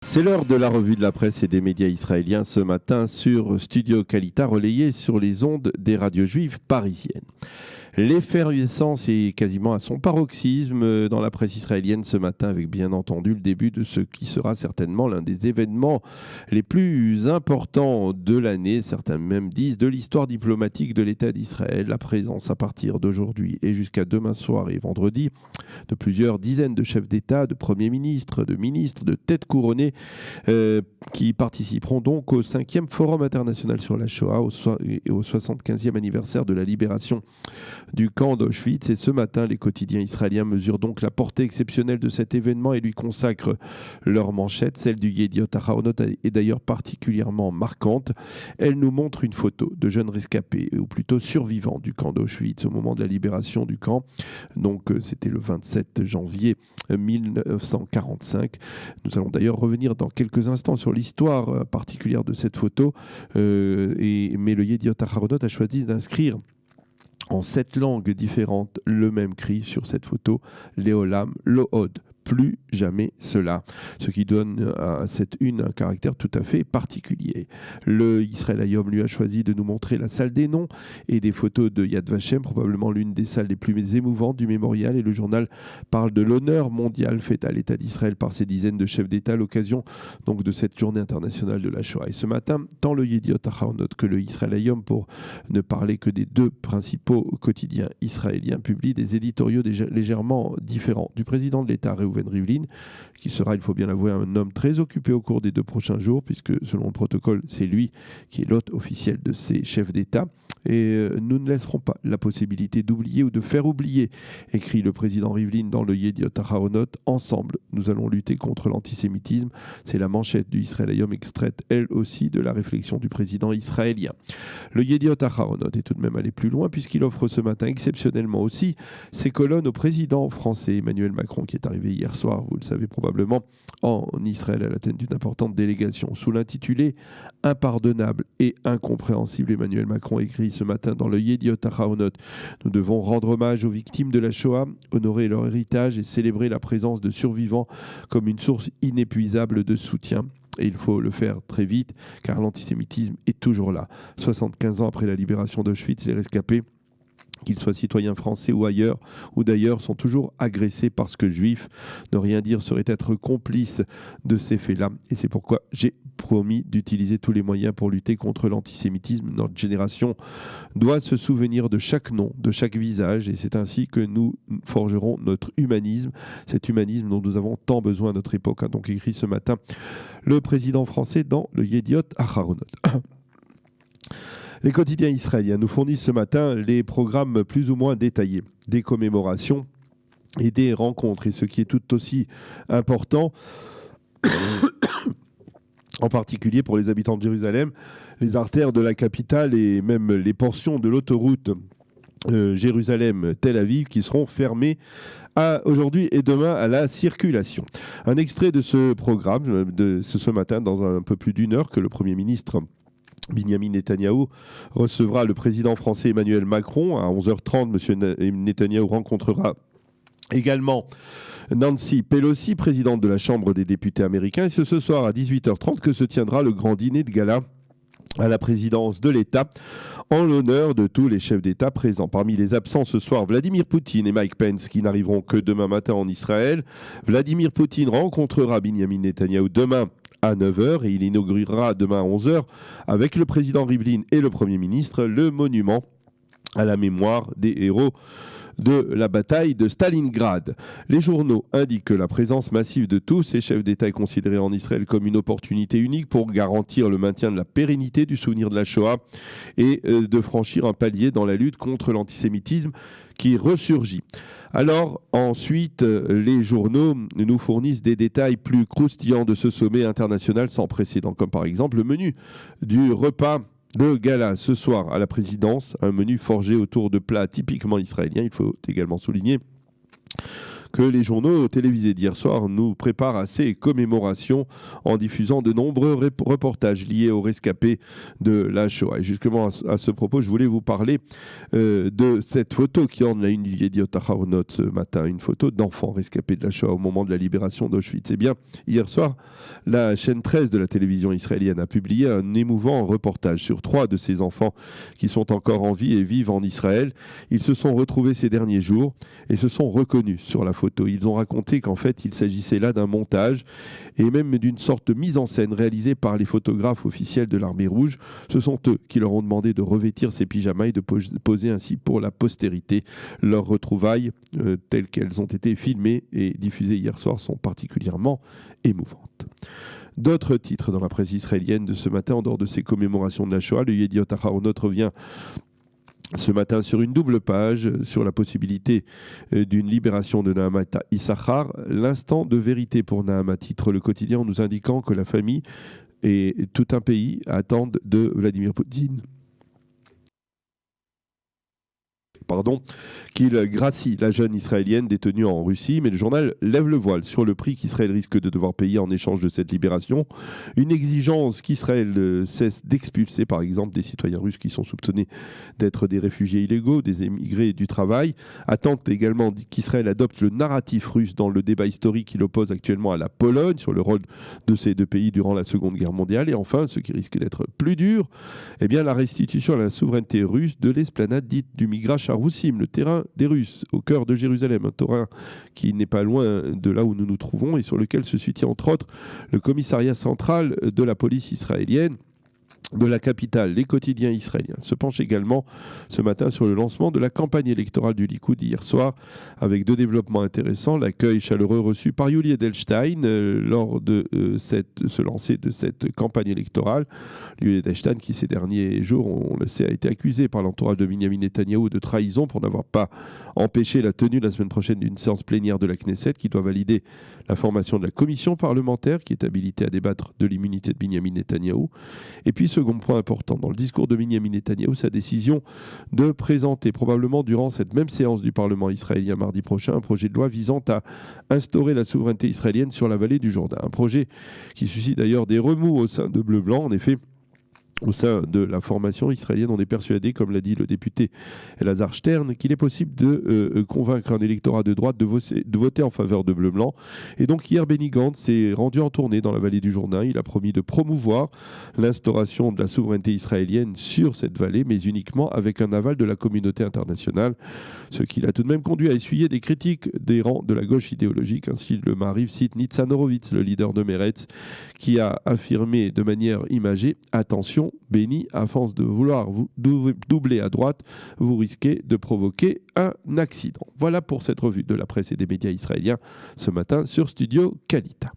C'est l'heure de la revue de la presse et des médias israéliens ce matin sur Studio Kalita, relayé sur les ondes des radios juives parisiennes. L'effervescence est quasiment à son paroxysme dans la presse israélienne ce matin, avec bien entendu le début de ce qui sera certainement l'un des événements les plus importants de l'année, certains même disent de l'histoire diplomatique de l'État d'Israël. La présence à partir d'aujourd'hui et jusqu'à demain soir et vendredi de plusieurs dizaines de chefs d'État, de premiers ministres, de têtes couronnées qui participeront donc au 5e Forum international sur la Shoah et au 75e anniversaire de la libération du camp d'Auschwitz. Et ce matin, les quotidiens israéliens mesurent donc la portée exceptionnelle de cet événement et lui consacrent leur manchette. Celle du Yediot Ahronoth est d'ailleurs particulièrement marquante. Elle nous montre une photo de jeunes rescapés, ou plutôt survivants du camp d'Auschwitz au moment de la libération du camp. Donc c'était le 27 janvier 1945. Nous allons d'ailleurs revenir dans quelques instants sur l'histoire particulière de cette photo. Mais le Yediot Ahronoth a choisi d'inscrire en 7 langues différentes le même cri sur cette photo, Leolam Lo Od. Plus jamais cela. Ce qui donne à cette une un caractère tout à fait particulier. Le Israël Hayom lui a choisi de nous montrer la salle des noms et des photos de Yad Vashem, probablement l'une des salles les plus émouvantes du mémorial. Et le journal parle de l'honneur mondial fait à l'État d'Israël par ces dizaines de chefs d'État à l'occasion donc de cette journée internationale de la Shoah. Et ce matin, tant le Yediot Ahronoth que le Israël Hayom, pour ne parler que des deux principaux quotidiens israéliens, publient des éditoriaux légèrement différents. Du président de l'État, Reuven Rivlin, qui sera, il faut bien l'avouer, un homme très occupé au cours des 2 prochains jours, puisque selon le protocole, c'est lui qui est l'hôte officiel de ces chefs d'État. Et nous ne laisserons pas la possibilité d'oublier ou de faire oublier, écrit le président Rivlin dans le Yediot Ahronoth. Ensemble, nous allons lutter contre l'antisémitisme. C'est la manchette du Israël Hayom, extraite elle aussi de la réflexion du président israélien. Le Yediot Ahronoth est tout de même allé plus loin, puisqu'il offre ce matin exceptionnellement aussi ses colonnes au président français Emmanuel Macron, qui est arrivé hier soir, vous le savez probablement, en Israël à la tête d'une importante délégation. Sous l'intitulé « Impardonnable et incompréhensible », Emmanuel Macron écrit ce matin dans le Yediot Ahronoth: « Nous devons rendre hommage aux victimes de la Shoah, honorer leur héritage et célébrer la présence de survivants comme une source inépuisable de soutien. » Et il faut le faire très vite, car l'antisémitisme est toujours là. 75 ans après la libération d'Auschwitz, les rescapés, qu'ils soient citoyens français ou ailleurs, ou d'ailleurs, sont toujours agressés parce que juifs. Ne rien dire serait être complice de ces faits-là. Et c'est pourquoi j'ai promis d'utiliser tous les moyens pour lutter contre l'antisémitisme. Notre génération doit se souvenir de chaque nom, de chaque visage, et c'est ainsi que nous forgerons notre humanisme, cet humanisme dont nous avons tant besoin à notre époque, a donc écrit ce matin le président français dans le Yediot Ahronoth. Les quotidiens israéliens nous fournissent ce matin les programmes plus ou moins détaillés des commémorations et des rencontres. Et ce qui est tout aussi important, en particulier pour les habitants de Jérusalem, les artères de la capitale et même les portions de l'autoroute Jérusalem-Tel Aviv qui seront fermées aujourd'hui et demain à la circulation. Un extrait de ce programme de ce matin, dans un peu plus d'1 heure, que le Premier ministre Binyamin Netanyahou recevra le président français Emmanuel Macron. À 11h30, M. Netanyahou rencontrera également Nancy Pelosi, présidente de la Chambre des députés américains. Et c'est ce soir à 18h30 que se tiendra le grand dîner de gala à la présidence de l'État, en l'honneur de tous les chefs d'État présents. Parmi les absents ce soir, Vladimir Poutine et Mike Pence, qui n'arriveront que demain matin en Israël. Vladimir Poutine rencontrera Binyamin Netanyahou demain à 9h et il inaugurera demain à 11h avec le président Rivlin et le Premier ministre le monument à la mémoire des héros de la bataille de Stalingrad. Les journaux indiquent que la présence massive de tous ces chefs d'État est considérée en Israël comme une opportunité unique pour garantir le maintien de la pérennité du souvenir de la Shoah et de franchir un palier dans la lutte contre l'antisémitisme qui ressurgit. Alors ensuite, les journaux nous fournissent des détails plus croustillants de ce sommet international sans précédent, comme par exemple le menu du repas de gala ce soir à la présidence, un menu forgé autour de plats typiquement israéliens. Il faut également souligner que les journaux télévisés d'hier soir nous préparent à ces commémorations en diffusant de nombreux reportages liés aux rescapés de la Shoah. Et justement, à ce propos, je voulais vous parler de cette photo qui orne la une du Yediot Ahronoth ce matin, une photo d'enfants rescapés de la Shoah au moment de la libération d'Auschwitz. Eh bien, hier soir, la chaîne 13 de la télévision israélienne a publié un émouvant reportage sur 3 de ces enfants qui sont encore en vie et vivent en Israël. Ils se sont retrouvés ces derniers jours et se sont reconnus sur la photo. Ils ont raconté qu'en fait, il s'agissait là d'un montage et même d'une sorte de mise en scène réalisée par les photographes officiels de l'Armée rouge. Ce sont eux qui leur ont demandé de revêtir ces pyjamas et de poser ainsi pour la postérité. Leurs retrouvailles, telles qu'elles ont été filmées et diffusées hier soir, sont particulièrement émouvantes. D'autres titres dans la presse israélienne de ce matin, en dehors de ces commémorations de la Shoah, le Yediot Ahronoth revient ce matin sur une double page sur la possibilité d'une libération de Nahama Issachar. L'instant de vérité pour Nahama, titre le quotidien en nous indiquant que la famille et tout un pays attendent de Vladimir Poutine qu'il gracie la jeune israélienne détenue en Russie, mais le journal lève le voile sur le prix qu'Israël risque de devoir payer en échange de cette libération. Une exigence qu'Israël cesse d'expulser, par exemple, des citoyens russes qui sont soupçonnés d'être des réfugiés illégaux, des émigrés du travail. Attente également qu'Israël adopte le narratif russe dans le débat historique qui l'oppose actuellement à la Pologne sur le rôle de ces deux pays durant la Seconde Guerre mondiale. Et enfin, ce qui risque d'être plus dur, eh bien, la restitution à la souveraineté russe de l'esplanade dite du Migrash Haroussim, le terrain des Russes, au cœur de Jérusalem, un terrain qui n'est pas loin de là où nous nous trouvons et sur lequel se situe entre autres le commissariat central de la police israélienne de la capitale. Les quotidiens israéliens se penchent également ce matin sur le lancement de la campagne électorale du Likoud hier soir, avec 2 développements intéressants. L'accueil chaleureux reçu par Yuli Edelstein lors de ce lancer de cette campagne électorale. Yuli Edelstein qui ces derniers jours, on le sait, a été accusé par l'entourage de Benyamin Netanyahou de trahison pour n'avoir pas empêché la tenue la semaine prochaine d'une séance plénière de la Knesset qui doit valider la formation de la commission parlementaire qui est habilitée à débattre de l'immunité de Benyamin Netanyahou. Et puis second point important, dans le discours de Benyamin Netanyahou, sa décision de présenter probablement durant cette même séance du Parlement israélien mardi prochain un projet de loi visant à instaurer la souveraineté israélienne sur la vallée du Jourdain. Un projet qui suscite d'ailleurs des remous au sein de Bleu-Blanc. En effet, au sein de la formation israélienne, on est persuadé, comme l'a dit le député Elazar Stern, qu'il est possible de convaincre un électorat de droite de voter en faveur de Bleu-Blanc. Et donc hier, Benny Gantz s'est rendu en tournée dans la vallée du Jourdain. Il a promis de promouvoir l'instauration de la souveraineté israélienne sur cette vallée, mais uniquement avec un aval de la communauté internationale, ce qui l'a tout de même conduit à essuyer des critiques des rangs de la gauche idéologique. Ainsi, le Maariv cite Nitzan Horowitz, le leader de Meretz, qui a affirmé de manière imagée « Attention, Benny, à force de vouloir vous doubler à droite, vous risquez de provoquer un accident. » Voilà pour cette revue de la presse et des médias israéliens ce matin sur Studio Kalita.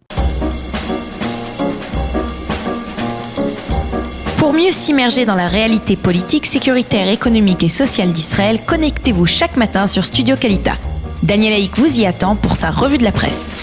Pour mieux s'immerger dans la réalité politique, sécuritaire, économique et sociale d'Israël, connectez-vous chaque matin sur Studio Kalita. Daniel Haïk vous y attend pour sa revue de la presse.